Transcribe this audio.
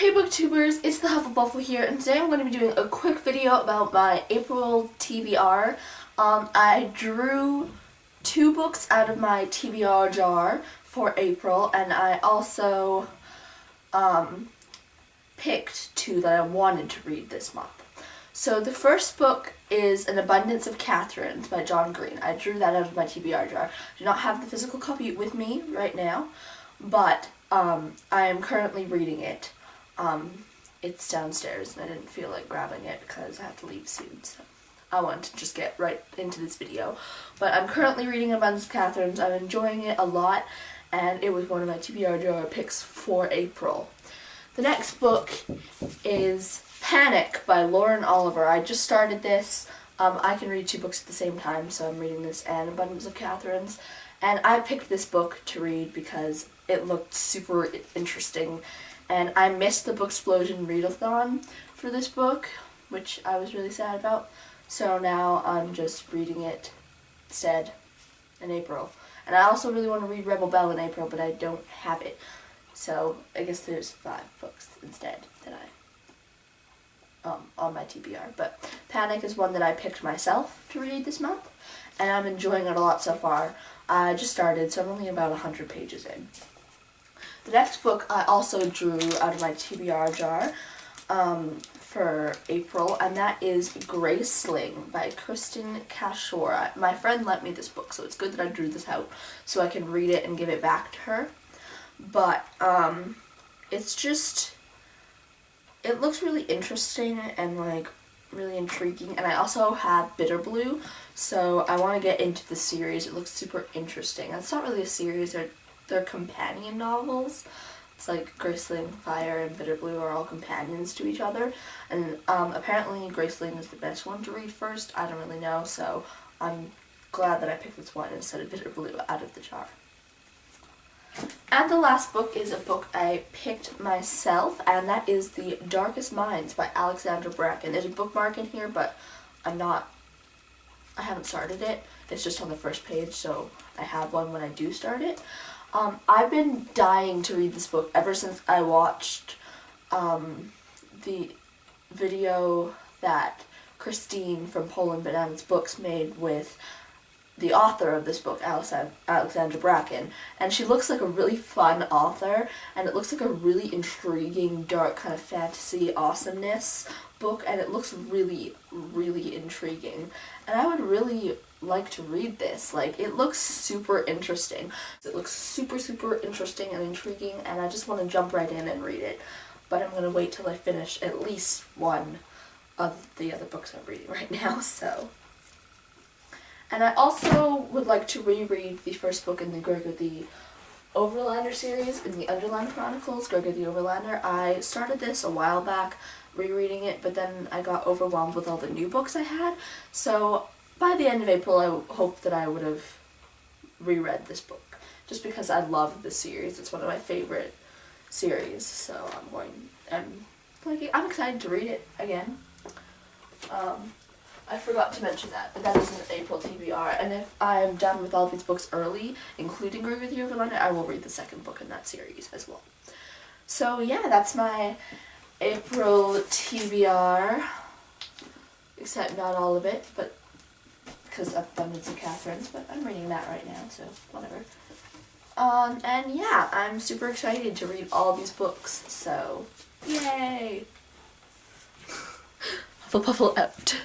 Hey booktubers, it's the Hufflepuffle here, and today I'm going to be doing a quick video about my April TBR. I drew 2 books out of my TBR jar for April, and I also picked 2 that I wanted to read this month. So the first book is An Abundance of Catherines by John Green. I drew that out of my TBR jar. I do not have the physical copy with me right now, but I am currently reading it. It's downstairs and I didn't feel like grabbing it because I have to leave soon, so I wanted to just get right into this video. But I'm currently reading Abundance of Catherines. I'm enjoying it a lot, and it was one of my TBR jar picks for April. The next book is Panic by Lauren Oliver. I just started this. I can read 2 books at the same time, so I'm reading this and Abundance of Catherines. And I picked this book to read because it looked super interesting. And I missed the Booksplosion readathon for this book, which I was really sad about. So now I'm just reading it instead in April. And I also really want to read Rebel Belle in April, but I don't have it. So I guess there's 5 books instead that on my TBR. But Panic is one that I picked myself to read this month, and I'm enjoying it a lot so far. I just started, so I'm only about 100 pages in. The next book I also drew out of my TBR jar for April, and that is Graceling by Kristen Cashore. My friend lent me this book, so it's good that I drew this out so I can read it and give it back to her. But it's just, it looks really interesting and like really intriguing, and I also have Bitter Blue, so I want to get into the series. It looks super interesting. It's not really a series, they're companion novels. It's like Graceling, Fire, and Bitter Blue are all companions to each other, and apparently Graceling is the best one to read first. I don't really know, so I'm glad that I picked this one instead of Bitter Blue out of the jar. And the last book is a book I picked myself, and that is The Darkest Minds by Alexandra Bracken. There's a bookmark in here, but I haven't started it. It's just on the first page, so I have one when I do start it. I've been dying to read this book ever since I watched the video that Christine from Poland Bananas Books made with the author of this book, Alexandra Bracken, and she looks like a really fun author, and it looks like a really intriguing, dark kind of fantasy awesomeness book, and it looks really, really intriguing, and I would really like to read this. Like, it looks super interesting. It looks super, super interesting and intriguing, and I just want to jump right in and read it, but I'm going to wait till I finish at least one of the other books I'm reading right now, so. And I also would like to reread the first book in the Gregor the Overlander series, in the Underland Chronicles, Gregor the Overlander. I started this a while back, rereading it, but then I got overwhelmed with all the new books I had. So by the end of April, I hope that I would have reread this book, just because I love this series. It's one of my favorite series, so I'm excited to read it again. I forgot to mention that, but that is an April TBR, and if I'm done with all these books early, including Gregor the Overlander, I will read the second book in that series as well. So yeah, that's my April TBR, except not all of it, but because of Abundance of Catherines, but I'm reading that right now, so whatever. And yeah, I'm super excited to read all these books, so yay! Hufflepuffle out.